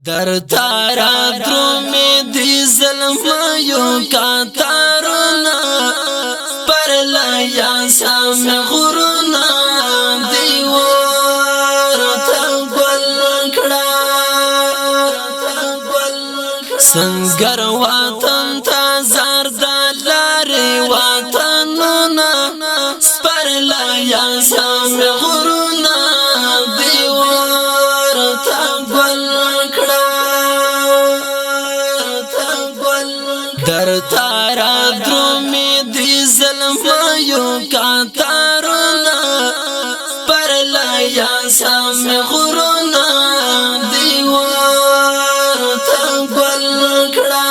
در تارا درومی دی ظلمیو کاتارونا پر لیا سام غرونا دیوار تا گل کڑا سنگر وطن تا زردالاری وطنونا پر لیا سام غرونا دیوار تا گل در تارا درومی دی ظلمیو کاتارونا پر لیا سام غرونا دیوار تا گل کڑا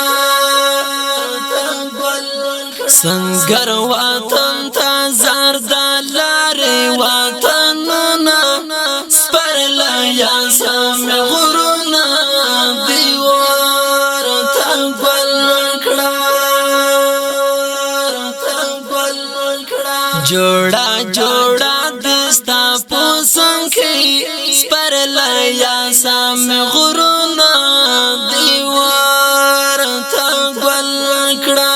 سنگر وطن تا زردالاری وطنونا پر لیا سام غرونا دیوار تا گل جوڑا جوڑا دستا پوسن کی سپر لیا سام غرونا دیوار تا گل کڑا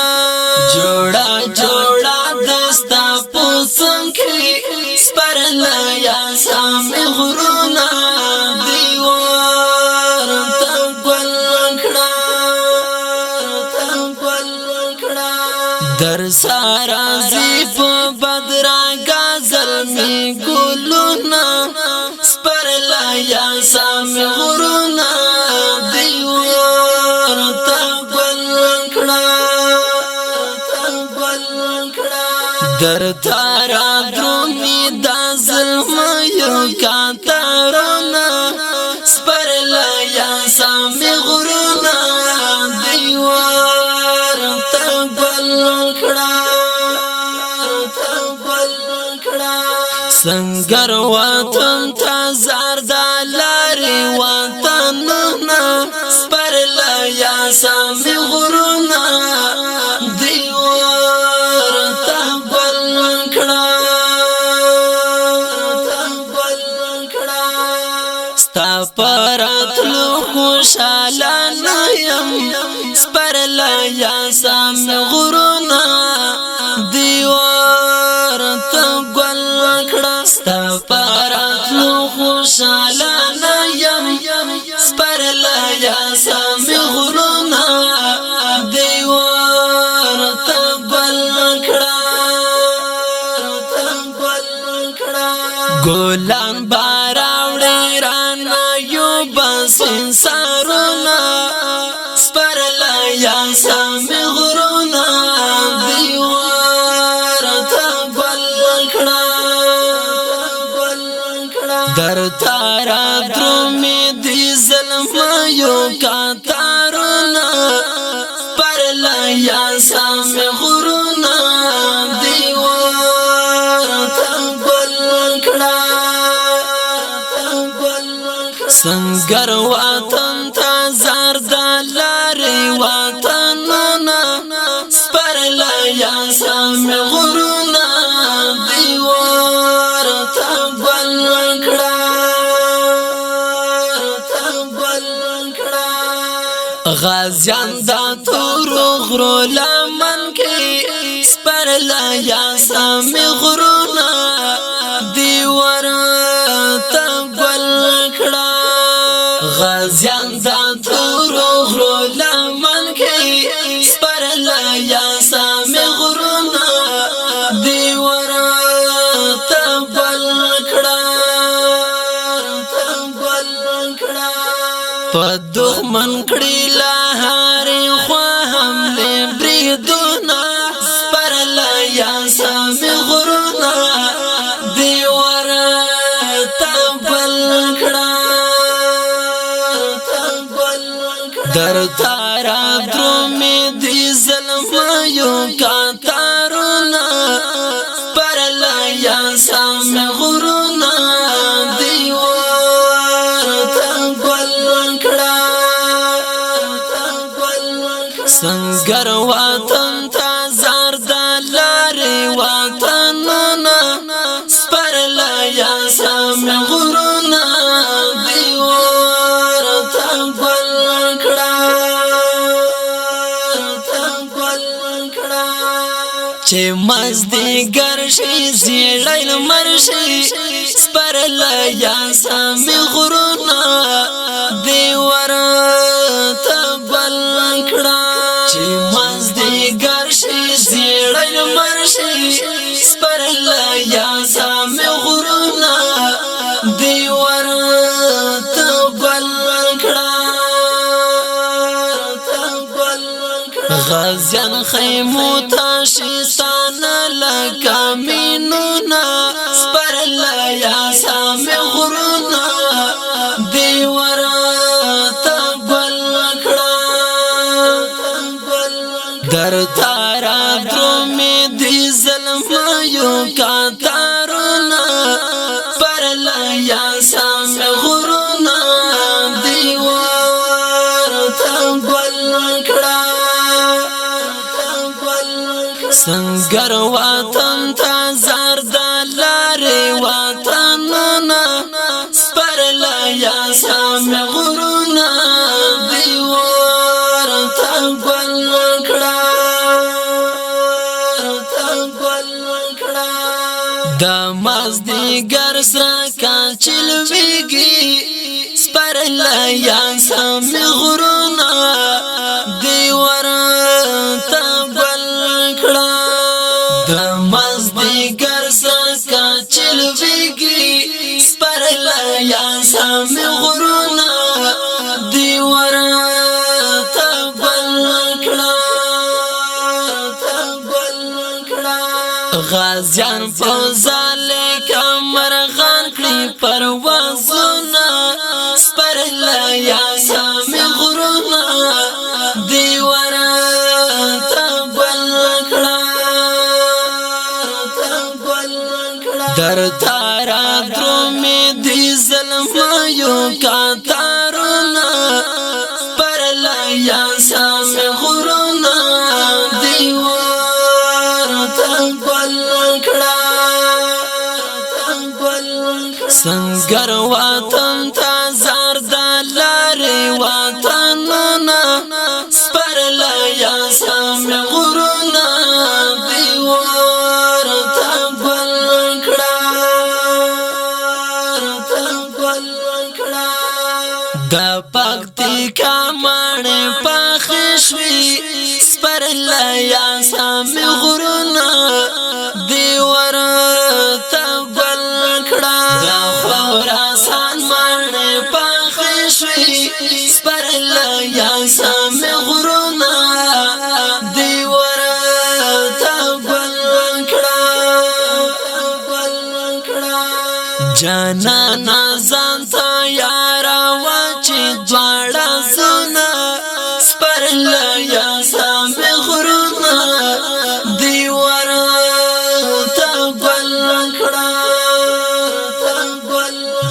جوڑا جوڑا دستا پوسن کی سپر لیا سام غرونا دیوار تا گل کڑا در سارا زیب بدرا گازل می گلونا سپر لیا سام غرونا دیوار تا گل کڑا در تارا درومی دا ظلمیو کاتارونا سپر لیا سام غرونا دیوار تا گل کڑا سنگر وطن تا زردالاری وطنونا سپر لیا سام غرونا دیوار تا گل کڑا ستا پراتلو خوشالا نیم سپر لیا سام غرونا دیوار تا گل ستا پراتلو خوشالا نیم سپر لیا سام غرونا دیوار تا گل کڑا گلان باراوڑی رانا یو بس انسارونا سپر لیا سام غرونا دیوار تا گل کڑا در تارا درومی دی ظلمیو کاتارونا پر لیا سام غرونا دیوار تا گل کڑا سنگر وطن تا زردالاری وطنونا پر لیا سام غرونا دیوار تا گل کڑا غازیان دا تورو غرو لمن کی سپر لیا سام غرونا دیوار تا گل کڑا غازیان دا تورو غرو لمن کی سپر لیا سام غرونا دیوار تا گل کڑا پا دخمن کڑی لہاری خواہم لے بریدونا سپر لیا سام غرونا دیوار تا گل کڑا در تارا درومی دی ظلمیو کاتارونا پر لیا سام غرونا دیوار تا گل کڑا سنگر وطن تا زردالاری وطنونا پر لیا سام غرونا دیوار تا گل چې مازدیګر شي زیړی لمر شي سپرله یا سامي غرونه دې ورته بل کړه چې مازدیګر شي زیړی لمر شي سپرله یا سامي غرونه دې ورته بل کړه غازیان خیمو تاشستان لکا مینونا سپرلا یا سامی غرونا دیورا بلکڑا در تارا درومی دی ظلمایو کاتارونا سپرلا یا سامی غرونا دیورا بلکڑا سنگر وطن تا زرد لاری وطنونا سپرلا یا سامی غرونا دیوار تا گل کڑا دا مازدیگر سرکا چلویگی سپرلا یا سامی غرونا دیوار تا گل کڑا دا مازدیگر سکا چلویگی سپرلا یا سامی غرونا دیورا تا بل کڑا غازیان پوزالی کمرغان کلی پروازونا سپرلا یا سامی غرونا دیورا تا بل کڑا در تارا درومی دی ظلمایو کاتارونا سپرلا یا سامی غرونا دیوار تا بل کڑا سنگر وطن تا زرد لاری وطنونا سپرلا یا سامی غرونا دیوار تا بل دا پاکتی کامانے پاخشوی سپرلا یا سامی غرونا دیور تا بل کڑا دا خوراسان مانے پاخشوی سپرلا یا سامی غرونا دیور تا بل کڑا جانا نازان تا یارا دوارا زونا سپرلا یا سامی غرونا دیوارا تا بل کڑا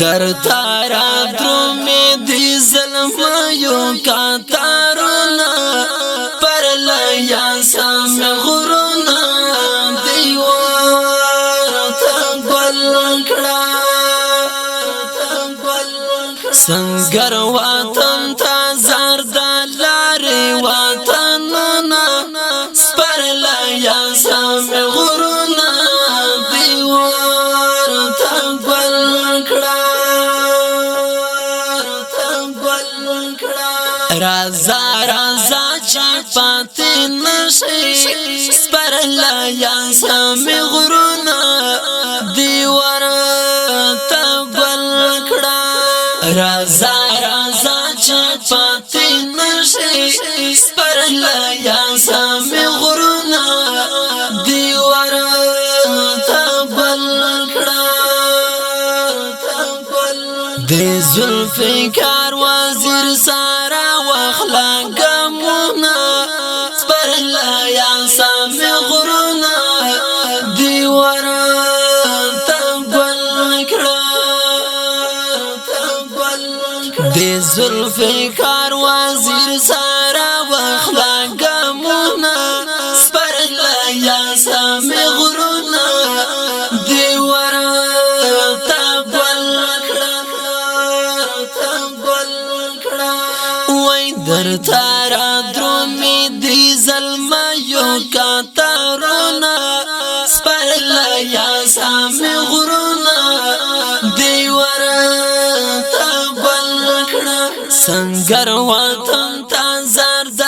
در تارا درومی دی ظلمایو کاتارونا پرلا یا سامی غرونا دیوارا تا بل کڑا سنگر وطن تا زرد لاری وطنونا سپرلا یا سامی غرونا دیوار تا بل کڑا رازا رازا چی پاتی نشی سپرلا یا سامی غرونا دیوار تا بل کڑا رازا رازا چپاتی نشی سپرلا یا سامی غرونا دیوارا تا بل کڑا دی ذوالفقار وزیر سارا واخلا گمونا سپرلا یا سامی غرونا دیوارا تا بل کڑا دی ذوالفقار وزیر سارا واخلا گمونا سپرلا یا سامی غرونا دیوارا تا بل کڑا وی در تارا درومی دی ظلمایو کاتارونا سنگر وطن تا زرد